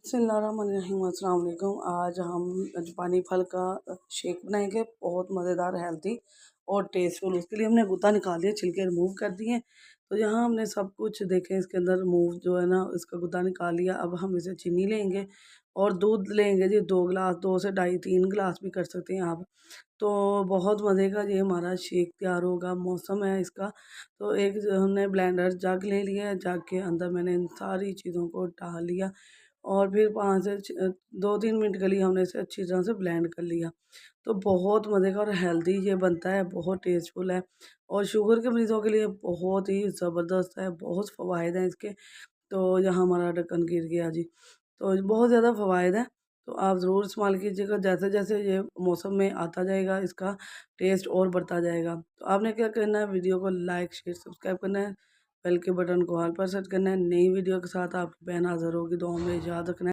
बिस्मिल्लाहिर्रहमानिर्रहीम, अस्सलाम वालेकुम। आज हम पानी फल का शेक बनाएंगे, बहुत मज़ेदार, हेल्दी और टेस्टफुल। उसके लिए हमने गुद्दा निकाल दिया, छिलके रिमूव कर दिए। तो यहाँ हमने सब कुछ देखें, इसके अंदर रिमूव जो है ना, इसका गुद्दा निकाल लिया। अब हम इसे चीनी लेंगे और दूध लेंगे जी 2 गिलास, 2 से ढाई 3 गिलास भी कर सकते हैं आप। तो बहुत मज़े का ये हमारा शेक तैयार होगा। मौसम है इसका, तो एक हमने ब्लेंडर जग ले लिया है। जग के अंदर मैंने इन सारी चीज़ों को डाल लिया और फिर 5 से 2-3 मिनट के लिए हमने इसे अच्छी तरह से ब्लेंड कर लिया। तो बहुत मज़े का और हेल्दी ये बनता है, बहुत टेस्टफुल है और शुगर के मरीज़ों के लिए बहुत ही ज़बरदस्त है, बहुत फ़वाइद हैं इसके। तो यहाँ हमारा ढक्कन गिर गया जी। तो बहुत ज़्यादा फ़वाइद हैं, तो आप ज़रूर इस्तेमाल कीजिएगा। जैसे-जैसे ये मौसम में आता जाएगा, इसका टेस्ट और बढ़ता जाएगा। तो आपने क्या करना है, वीडियो को लाइक, शेयर, सब्सक्राइब करना है, बेल के बटन को ऑल पर सेट करना है। नई वीडियो के साथ आपकी बहन हाज़िर होगी, दुआओं में याद रखना है।